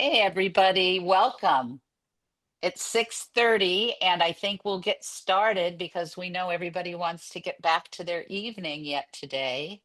Hey everybody, welcome. It's 6:30 and I think we'll get started because we know everybody wants to get back to their evening yet today.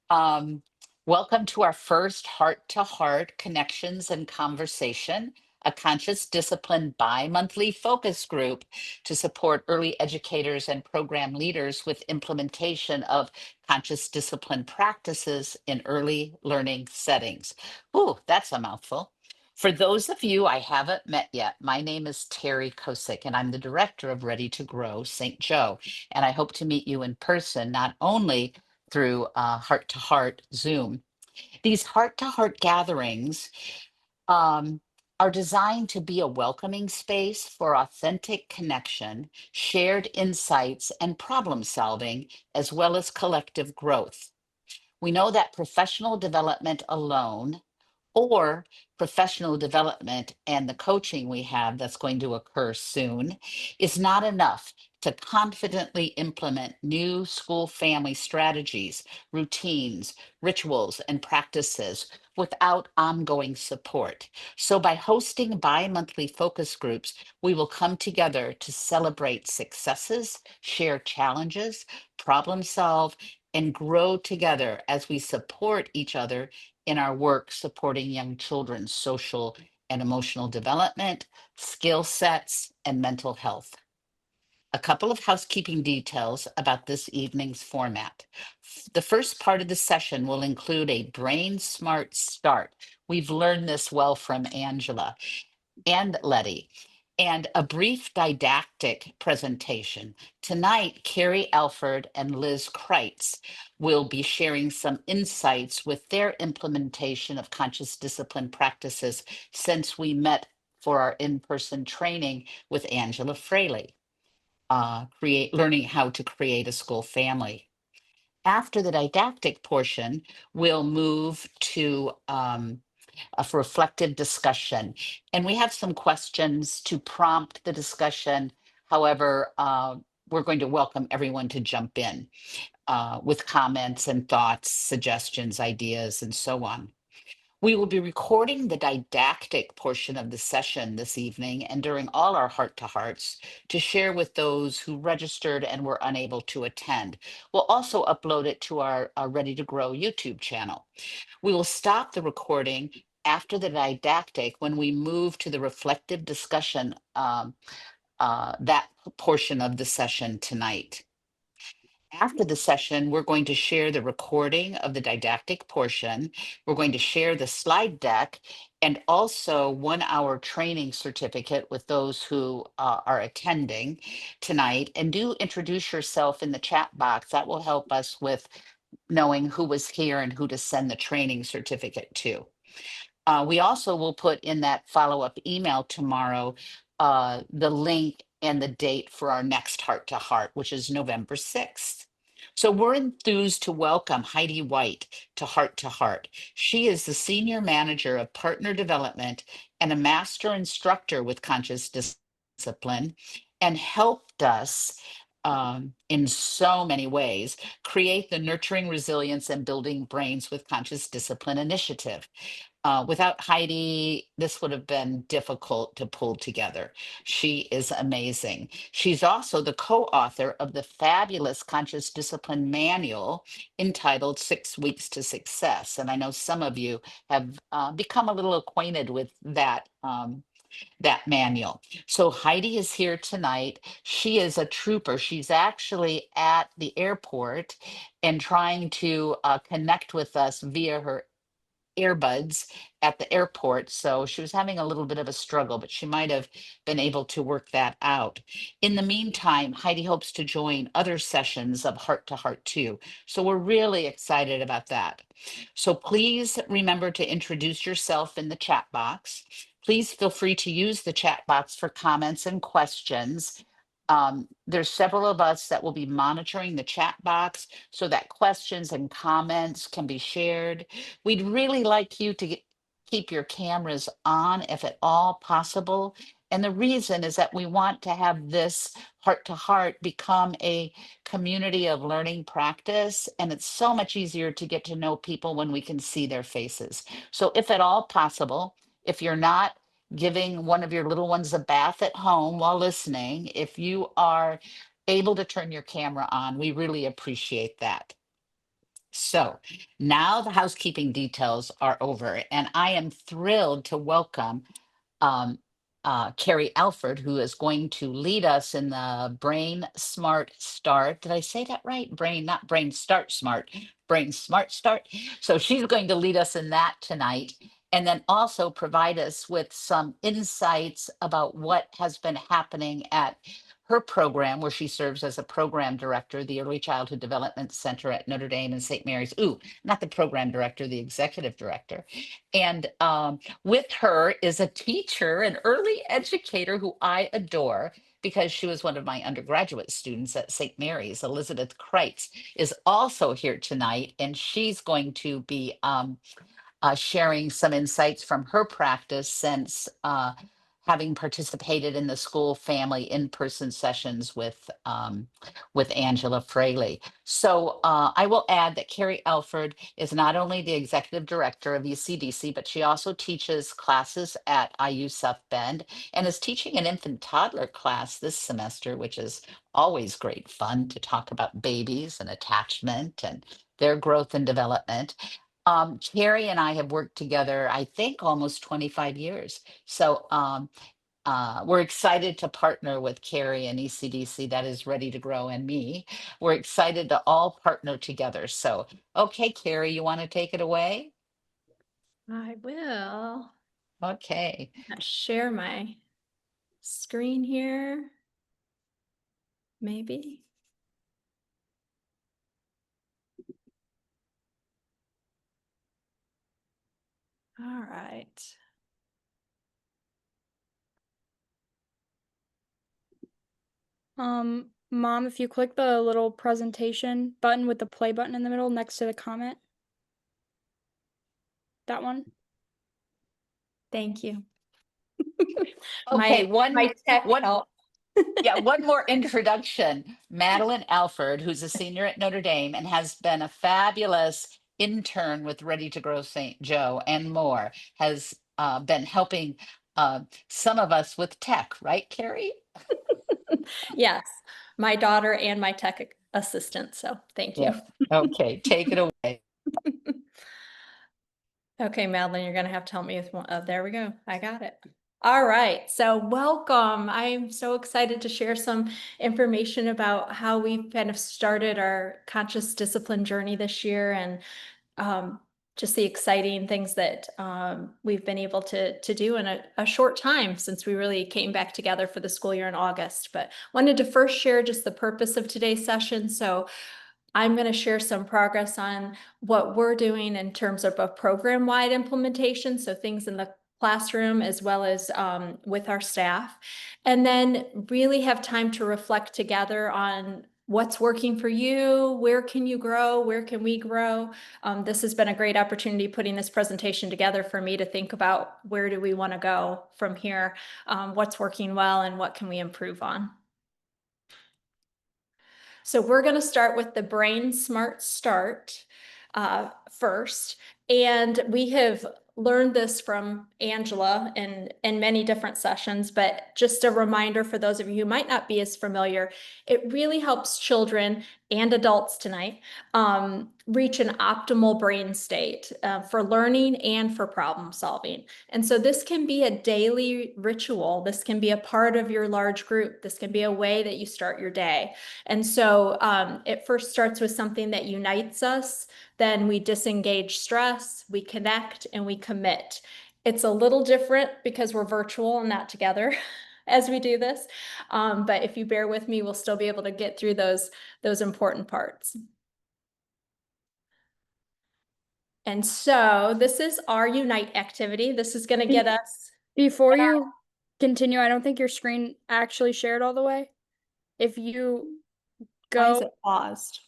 Um, Welcome to our first Heart to Heart Connections and Conversation, a conscious discipline bi-monthly focus group to support early educators and program leaders with implementation of conscious discipline practices in early learning settings. Ooh, that's a mouthful. For those of you I haven't met yet, my name is Terry Kosick, and I'm the director of Ready to Grow St. Joe. And I hope to meet you in person, not only through Heart to Heart Zoom. These Heart to Heart gatherings um, are designed to be a welcoming space for authentic connection, shared insights, and problem solving, as well as collective growth. We know that professional development alone or professional development and the coaching we have that's going to occur soon is not enough to confidently implement new school family strategies, routines, rituals, and practices without ongoing support. So, by hosting bi monthly focus groups, we will come together to celebrate successes, share challenges, problem solve, and grow together as we support each other in our work supporting young children's social and emotional development, skill sets, and mental health. A couple of housekeeping details about this evening's format. The first part of the session will include a brain smart start. We've learned this well from Angela and Letty, and a brief didactic presentation. Tonight, Carrie Alford and Liz Kreitz will be sharing some insights with their implementation of conscious discipline practices since we met for our in-person training with Angela Fraley, learning how to create a school family. After the didactic portion, we'll move to a reflective discussion. And we have some questions to prompt the discussion. However, we're going to welcome everyone to jump in with comments and thoughts, suggestions, ideas, and so on. We will be recording the didactic portion of the session this evening and during all our heart to hearts to share with those who registered and were unable to attend. We'll also upload it to our Ready to Grow YouTube channel. We will stop the recording after the didactic when we move to the reflective discussion, that portion of the session tonight. After the session, we're going to share the recording of the didactic portion. We're going to share the slide deck and also 1 hour training certificate with those who are attending tonight. And do introduce yourself in the chat box. That will help us with knowing who was here and who to send the training certificate to. We also will put in that follow-up email tomorrow the link and the date for our next Heart to Heart, which is November 6th. So we're enthused to welcome Heidi White to Heart to Heart. She is the Senior Manager of Partner Development and a Master Instructor with Conscious Discipline, and helped us in so many ways create the Nurturing Resilience and Building Brains with Conscious Discipline initiative. Without Heidi, this would have been difficult to pull together. She is amazing. She's also the co author of the fabulous Conscious Discipline Manual entitled 6 Weeks to Success. And I know some of you have become a little acquainted with that manual. So Heidi is here tonight. She is a trooper. She's actually at the airport and trying to connect with us via her earbuds at the airport. So she was having a little bit of a struggle, but she might have been able to work that out. In the meantime, Heidi hopes to join other sessions of Heart to Heart too. So we're really excited about that. So please remember to introduce yourself in the chat box. Please feel free to use the chat box for comments and questions. There's several of us that will be monitoring the chat box so that questions and comments can be shared. We'd really like you to keep your cameras on if at all possible. And the reason is that we want to have this heart to heart become a community of learning practice. And it's so much easier to get to know people when we can see their faces. So if at all possible, if you're not giving one of your little ones a bath at home while listening, if you are able to turn your camera on, we really appreciate that. So now the housekeeping details are over, and I am thrilled to welcome um, Carrie Alford, who is going to lead us in the Brain Smart Start. Did I say that right? Brain, not Brain Start Smart, Brain Smart Start. So she's going to lead us in that tonight. And then also provide us with some insights about what has been happening at her program, where she serves as a program director, the Early Childhood Development Center at Notre Dame and St. Mary's. Ooh, not the program director, the executive director. And with her is a teacher, an early educator who I adore because she was one of my undergraduate students at St. Mary's. Elizabeth Kreitz is also here tonight, and she's going to be sharing some insights from her practice since having participated in the school family in-person sessions with Angela Fraley. So I will add that Carrie Alford is not only the executive director of ECDC, but she also teaches classes at IU South Bend and is teaching an infant toddler class this semester, which is always great fun to talk about babies and attachment and their growth and development. Carrie and I have worked together, I think, almost 25 years. So we're excited to partner with Carrie and ECDC, that is Ready to Grow, and me. We're excited to all partner together. So, okay, Carrie, you want to take it away? I will Okay. share my screen here. Maybe. All right. Mom, if you click the little presentation button with the play button in the middle next to the comment. That one. Thank you. Okay, my tech help. Yeah, one more introduction. Madeline Alford, who's a senior at Notre Dame and has been a fabulous intern with Ready to Grow St. Joe and more, has been helping some of us with tech, right, Carrie? Yes, my daughter and my tech assistant. So thank you. Yeah. Okay, take it away. Okay, Madeline, you're going to have to help me with one. Oh, there we go. I got it. All right. So welcome. I'm so excited to share some information about how we've kind of started our conscious discipline journey this year, and just the exciting things that we've been able to do in a short time since we really came back together for the school year in August. But wanted to first share just the purpose of today's session. So I'm going to share some progress on what we're doing in terms of a program-wide implementation, so things in the classroom as well as with our staff, and then really have time to reflect together on what's working for you, where can you grow, where can we grow. This has been a great opportunity putting this presentation together for me to think about where do we want to go from here, what's working well, and what can we improve on. So we're going to start with the Brain Smart Start first. And we have learned this from Angela in many different sessions, but just a reminder for those of you who might not be as familiar, it really helps children and adults tonight reach an optimal brain state for learning and for problem solving. And so this can be a daily ritual. This can be a part of your large group. This can be a way that you start your day. And so it first starts with something that unites us. Then we disengage stress, we connect, and we commit. It's a little different because we're virtual and not together as we do this. But if you bear with me, we'll still be able to get through those important parts. And so this is our Unite activity. This is going to get us. Before you continue, I don't think your screen actually shared all the way. If you go. Why is it paused?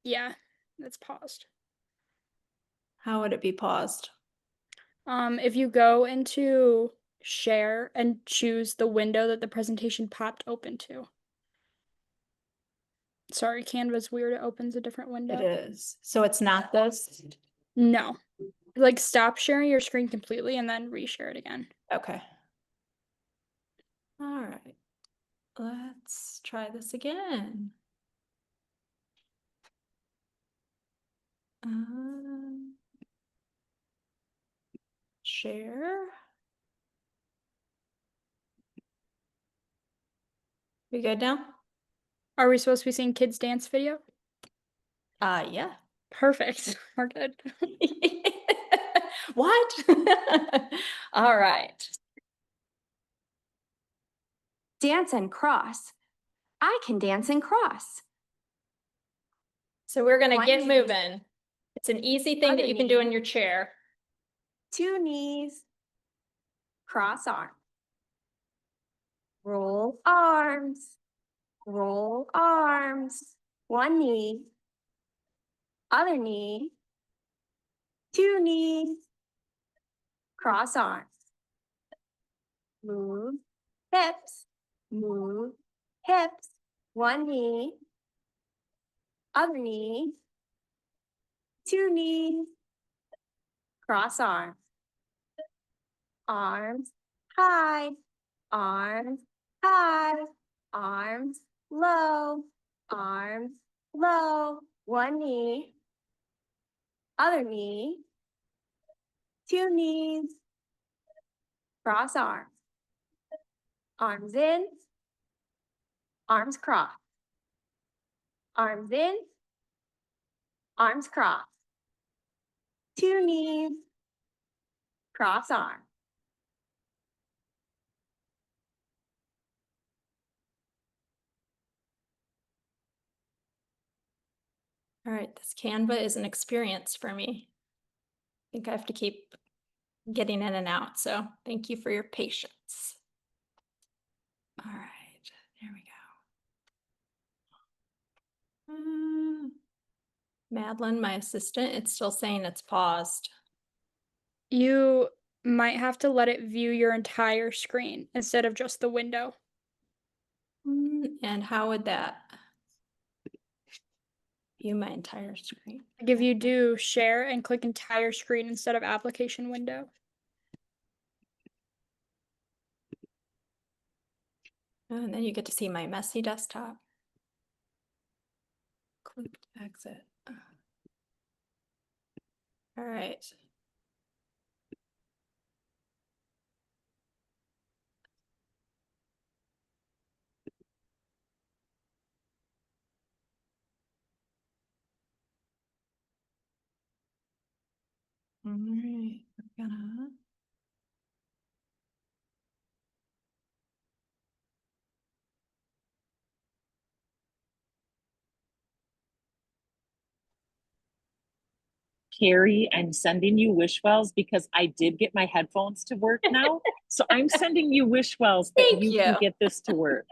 Yeah, it's paused. How would it be paused? If you go into share and choose the window that the presentation popped open to. Sorry, Canva's weird. It opens a different window. It is. So it's not this? No. Like, stop sharing your screen completely and then reshare it again. Okay. All right. Let's try this again. Um, share. We good now? Are we supposed to be seeing kids dance video? Yeah. Perfect. We're good. What? All right. Dance and cross. I can dance and cross. So we're gonna One get knee. moving. It's an easy thing that Other you can do knee. in your chair. 2 knees. Cross arm. Roll arms. Roll arms. 1 knee. Other knee. 2 knees. Cross arms. Move hips. Move hips. 1 knee. Other knee. 2 knees. Cross arms. Arms high. Arms high. Arms low. Arms low. 1 knee. Other knee. 2 knees. Cross arms. Arms in. Arms crossed. Arms in. Arms crossed. 2 knees. Cross arms. All right, this Canva is an experience for me. I think I have to keep getting in and out, so thank you for your patience. All right, there we go. Madeline, my assistant, it's still saying it's paused. You might have to let it view your entire screen instead of just the window. And how would that view my entire screen? Like, if you do share and click entire screen instead of application window. Oh, and then you get to see my messy desktop. Click exit. All right. All right, we're gonna. Carrie, I'm sending you wish wells because I did get my headphones to work now. So I'm sending you wish wells that Thank you can you. get this to work.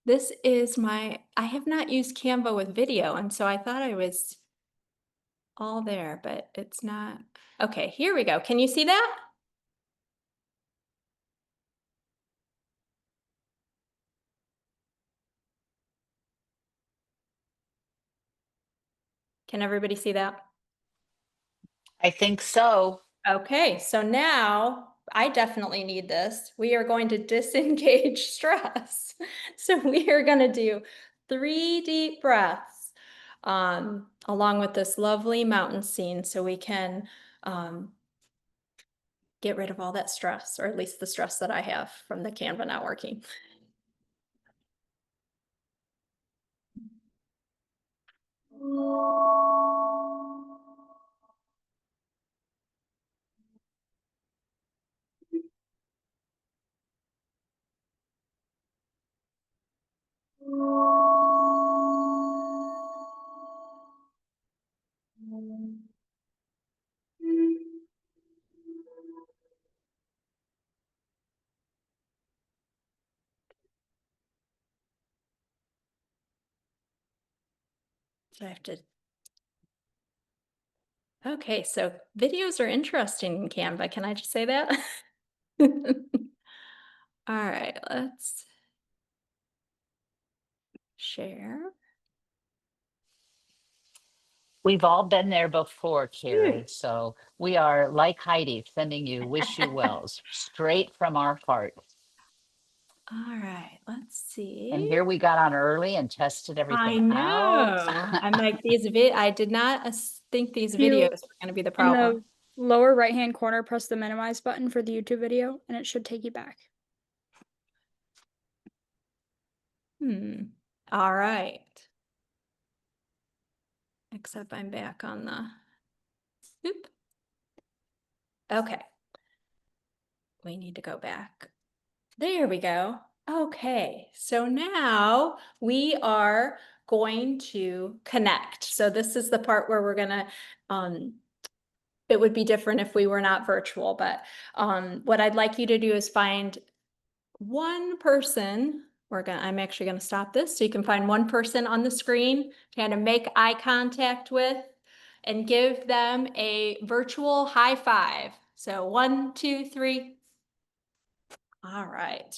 This is I have not used Canva with video, and so I thought I was all there, but it's not. Okay, here we go. Can you see that? Can everybody see that? I think so. Okay, so now I definitely need this. We are going to disengage stress. So we are going to do 3 deep breaths along with this lovely mountain scene so we can get rid of all that stress, or at least the stress that I have from the Canva not working. So I have to. Okay, so videos are interesting in Canva. Can I just say that? All right, let's share. We've all been there before, Phew. Carrie. So we are like Heidi, sending you wish you wells straight from our heart. All right, let's And see. here we got on early and tested I everything out. know. I'm like, I did not think these If you, videos were going to be the in problem. the lower right-hand corner, press the minimize button for the YouTube video, and it should take you back. All right. Except I'm back on the, oop. Okay. We need to go back. There we go. Okay, so now we are going to connect. So this is the part where we're gonna, it would be different if we were not virtual, but what I'd like you to do is find one person. I'm actually gonna stop this so you can find one person on the screen, kind of make eye contact with, and give them a virtual high five. So 1, 2, 3. All right.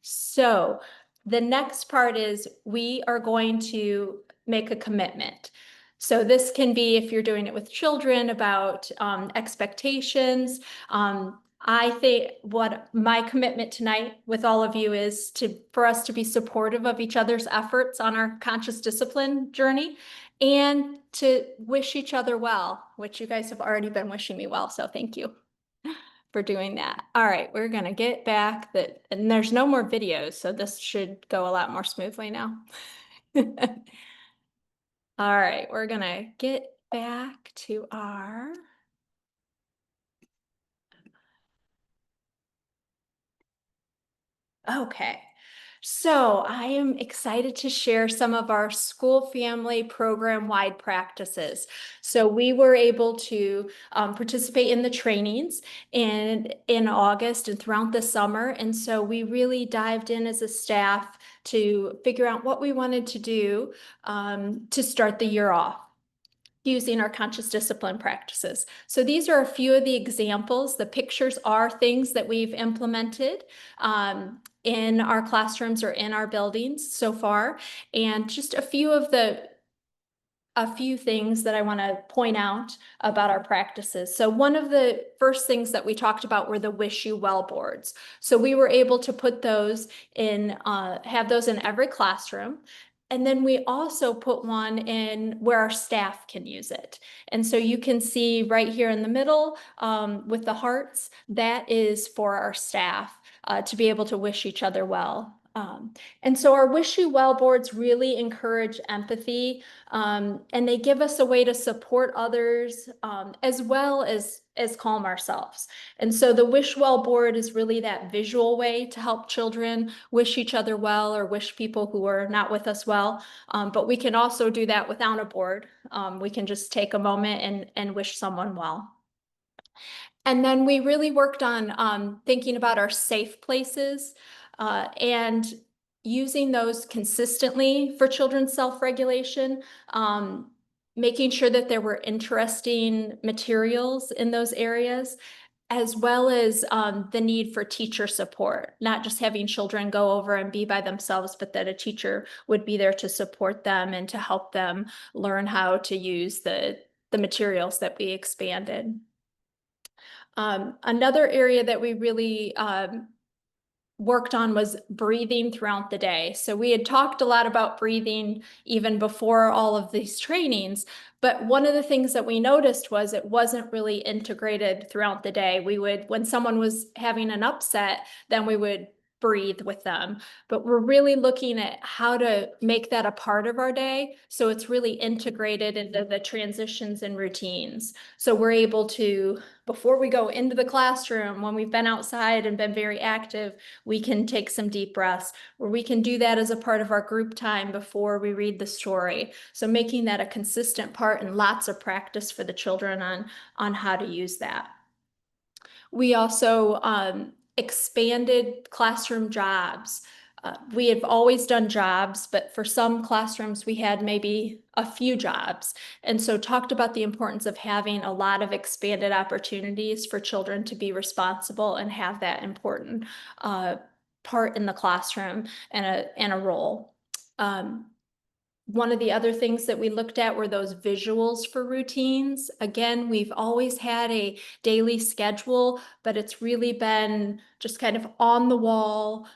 So the next part is we are going to make a commitment. So this can be, if you're doing it with children, about expectations. I think what my commitment tonight with all of you is for us to be supportive of each other's efforts on our conscious discipline journey, and to wish each other well, which you guys have already been wishing me well. So thank you for doing that. All right, we're gonna get back and there's no more videos, so this should go a lot more smoothly now. All right, we're gonna get back to our. Okay, so I am excited to share some of our school family program-wide practices. So we were able to participate in the trainings in August and throughout the summer. And so we really dived in as a staff to figure out what we wanted to do to start the year off using our conscious discipline practices. So these are a few of the examples. The pictures are things that we've implemented in our classrooms or in our buildings so far. And just a few things that I want to point out about our practices. So one of the first things that we talked about were the Wish You Well boards. So we were able to put those in, have those in every classroom. And then we also put one in where our staff can use it. And so you can see right here in the middle with the hearts, that is for our staff to be able to wish each other well. And so our Wish You Well boards really encourage empathy, and they give us a way to support others as well as calm ourselves. And so the Wish Well board is really that visual way to help children wish each other well or wish people who are not with us well. But we can also do that without a board. We can just take a moment and wish someone well. And then we really worked on thinking about our safe places and using those consistently for children's self-regulation, making sure that there were interesting materials in those areas, as well as the need for teacher support, not just having children go over and be by themselves, but that a teacher would be there to support them and to help them learn how to use the materials that we expanded. Another area that we really worked on was breathing throughout the day. So we had talked a lot about breathing even before all of these trainings, but one of the things that we noticed was it wasn't really integrated throughout the day. When someone was having an upset, then we would breathe with them. But we're really looking at how to make that a part of our day so it's really integrated into the transitions and routines. So we're able to, before we go into the classroom, when we've been outside and been very active, we can take some deep breaths, or we can do that as a part of our group time before we read the story. So making that a consistent part and lots of practice for the children on how to use that. We also expanded classroom jobs. We have always done jobs, but for some classrooms, we had maybe a few jobs. And so talked about the importance of having a lot of expanded opportunities for children to be responsible and have that important part in the classroom and a role. One of the other things that we looked at were those visuals for routines. Again, we've always had a daily schedule, but it's really been just kind of on the wall,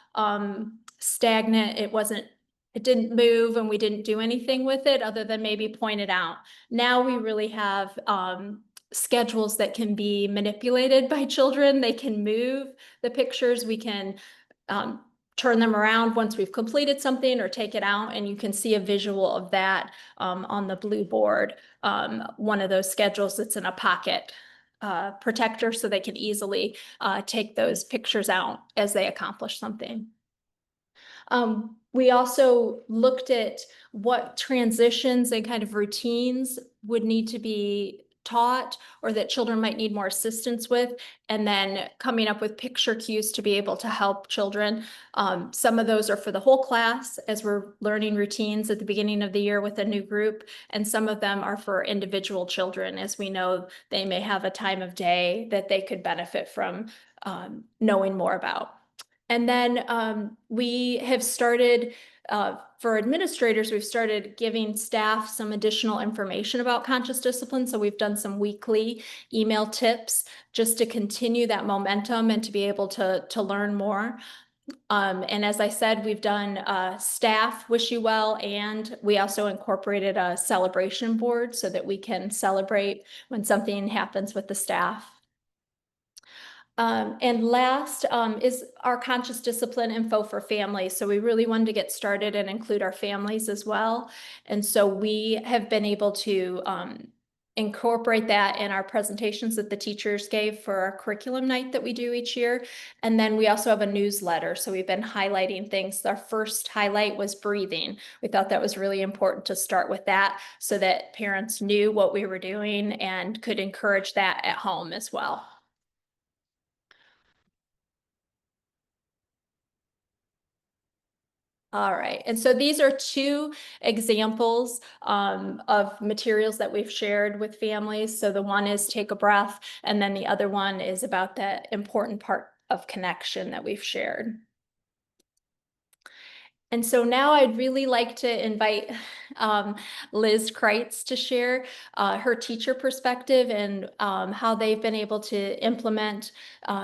stagnant. It didn't move and we didn't do anything with it other than maybe point it out. Now we really have schedules that can be manipulated by children. They can move the pictures. We can turn them around once we've completed something or take it out, and you can see a visual of that on the blue board. One of those schedules that's in a pocket protector so they can easily take those pictures out as they accomplish something. We also looked at what transitions and kind of routines would need to be taught or that children might need more assistance with, and then coming up with picture cues to be able to help children. Some of those are for the whole class as we're learning routines at the beginning of the year with a new group, and some of them are for individual children as we know they may have a time of day that they could benefit from knowing more about. And then we have started, for administrators, we've started giving staff some additional information about conscious discipline. So we've done some weekly email tips just to continue that momentum and to be able to learn more. And as I said, we've done staff wish you well, and we also incorporated a celebration board so that we can celebrate when something happens with the staff. And last is our conscious discipline info for families. So we really wanted to get started and include our families as well. And so we have been able to incorporate that in our presentations that the teachers gave for our curriculum night that we do each year. And then we also have a newsletter. So we've been highlighting things. Our first highlight was breathing. We thought that was really important to start with that so that parents knew what we were doing and could encourage that at home as well. All right, and so these are two examples of materials that we've shared with families. So the one is take a breath, and then the other one is about that important part of connection that we've shared. And so now I'd really like to invite Liz Kreitz to share her teacher perspective and how they've been able to implement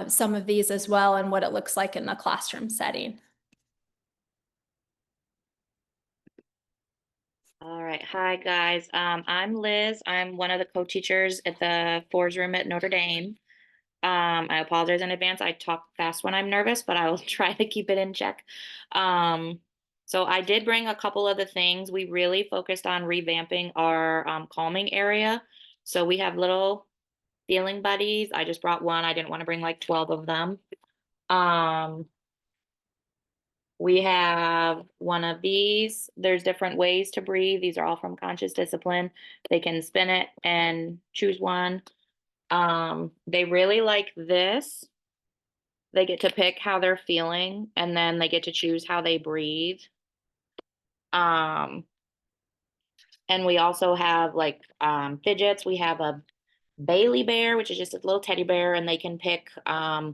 some of these as well and what it looks like in the classroom setting. All right. Hi, guys. I'm Liz. I'm one of the co-teachers at the fours room at Notre Dame. I apologize in advance. I talk fast when I'm nervous, but I will try to keep it in check. So I did bring a couple of the things. We really focused on revamping our calming area. So we have little feeling buddies. I just brought one. I didn't want to bring like 12 of them. We have one of these. There's different ways to breathe. These are all from Conscious Discipline. They can spin it and choose one. They really like this. They get to pick how they're feeling, and then they get to choose how they breathe. And we also have like fidgets. We have a Bailey bear, which is just a little teddy bear, and they can pick how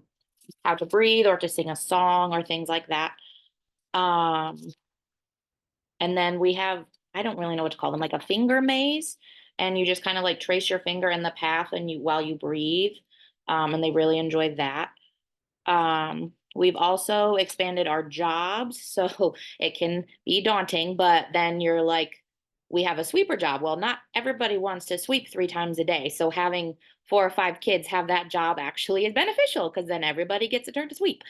to breathe or to sing a song or things like that. And then we have, I don't really know what to call them, like a finger maze. And you just kind of like trace your finger in the path and while you breathe. And they really enjoy that. We've also expanded our jobs. So it can be daunting, but then you're like, we have a sweeper job. Well, not everybody wants to sweep 3 times a day. So having 4 or 5 kids have that job actually is beneficial because then everybody gets a turn to sweep.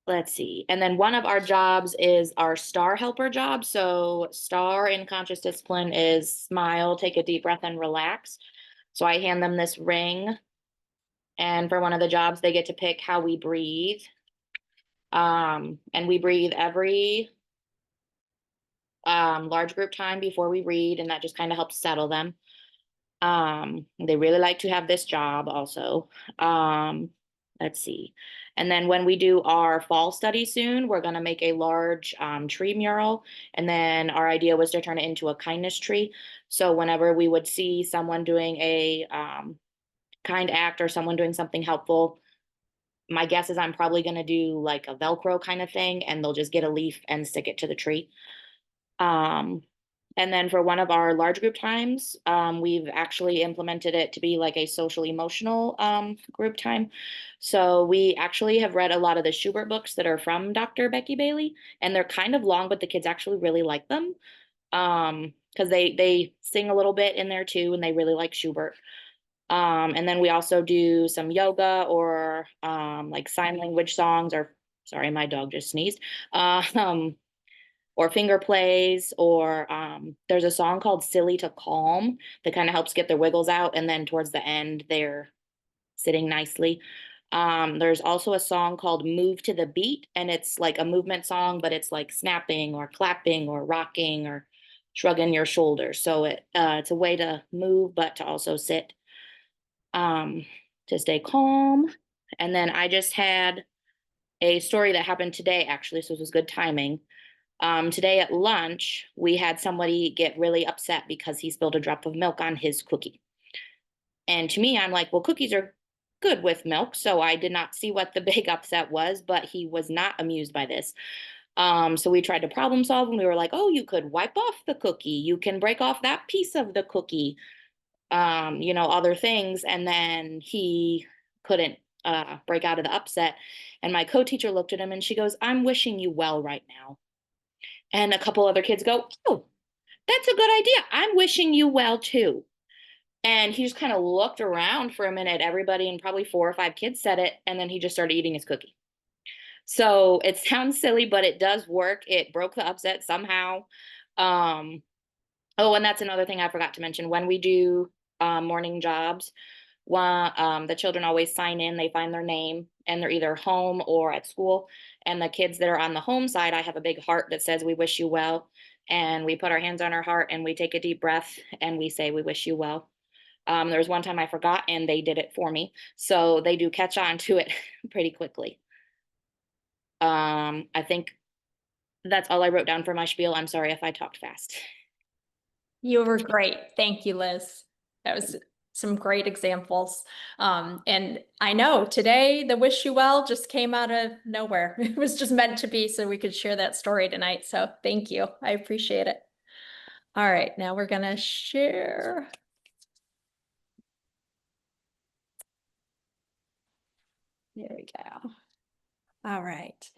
Let's see. And then one of our jobs is our STAR helper job. So STAR in Conscious Discipline is smile, take a deep breath, and relax. So I hand them this ring. And for one of the jobs, they get to pick how we breathe. And we breathe every large group time before we read, and that just kind of helps settle them. They really like to have this job also. Let's see. And then when we do our fall study soon, we're going to make a large tree mural. And then our idea was to turn it into a kindness tree. So whenever we would see someone doing a kind act or someone doing something helpful, my guess is I'm probably gonna do like a Velcro kind of thing, and they'll just get a leaf and stick it to the tree. Um, and then for one of our large group times, we've actually implemented it to be like a social emotional group time. So we actually have read a lot of the Schubert books that are from Dr. Becky Bailey, and they're kind of long, but the kids actually really like them. Because they sing a little bit in there too, and they really like Schubert. And then we also do some yoga or like sign language songs, or sorry, my dog just sneezed. Or finger plays, or there's a song called Silly to Calm that kind of helps get their wiggles out, and then towards the end they're sitting nicely. There's also a song called Move to the Beat, and it's like a movement song, but it's like snapping or clapping or rocking or shrugging your shoulders. So it's a way to move, but to also sit, to stay calm. And then I just had a story that happened today, actually, so this was good timing. Today at lunch, we had somebody get really upset because he spilled a drop of milk on his cookie. And to me, I'm like, well, cookies are good with milk. So I did not see what the big upset was, but he was not amused by this. So we tried to problem solve, and we were like, oh, you could wipe off the cookie. You can break off that piece of the cookie, other things. And then he couldn't break out of the upset. And my co-teacher looked at him and she goes, I'm wishing you well right now. And a couple other kids go, oh, that's a good idea. I'm wishing you well too. And he just kind of looked around for a minute, everybody, and probably 4 or 5 kids said it. And then he just started eating his cookie. So it sounds silly, but it does work. It broke the upset somehow. Oh, and that's another thing I forgot to mention. When we do morning jobs, the children always sign in, they find their name, and they're either home or at school. And the kids that are on the home side, I have a big heart that says, we wish you well. And we put our hands on our heart and we take a deep breath and we say, we wish you well. There was one time I forgot and they did it for me. So they do catch on to it pretty quickly. I think that's all I wrote down for my spiel. I'm sorry if I talked fast. You were great. Thank you, Liz. That was some great examples. And I know today the wish you well just came out of nowhere. It was just meant to be so we could share that story tonight. So thank you. I appreciate it. All right, now we're gonna share. There we go. All right.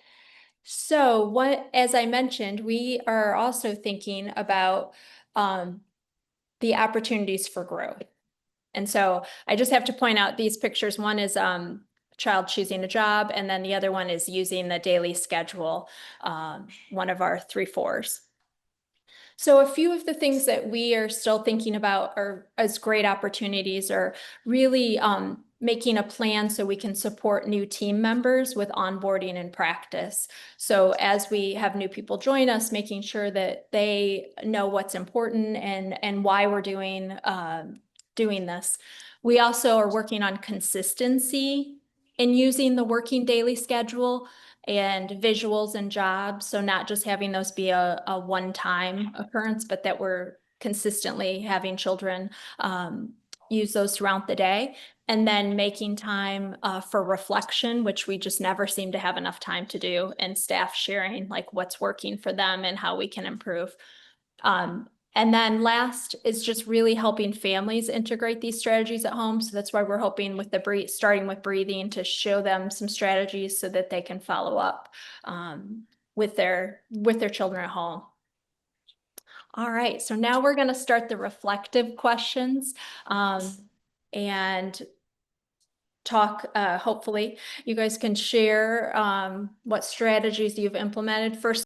So as I mentioned, we are also thinking about the opportunities for growth. And so I just have to point out these pictures. One is child choosing a job, and then the other one is using the daily schedule, one of our 3-4s. So a few of the things that we are still thinking about are as great opportunities are really making a plan so we can support new team members with onboarding and practice. So as we have new people join us, making sure that they know what's important and why we're doing this. We also are working on consistency in using the working daily schedule and visuals and jobs. So not just having those be a one-time occurrence, but that we're consistently having children use those throughout the day. And then making time for reflection, which we just never seem to have enough time to do, and staff sharing like what's working for them and how we can improve. And then last is just really helping families integrate these strategies at home. So that's why we're hoping with starting with breathing to show them some strategies so that they can follow up with their children at home. All right, so now we're going to start the reflective questions and talk. Hopefully, you guys can share what strategies you've implemented. First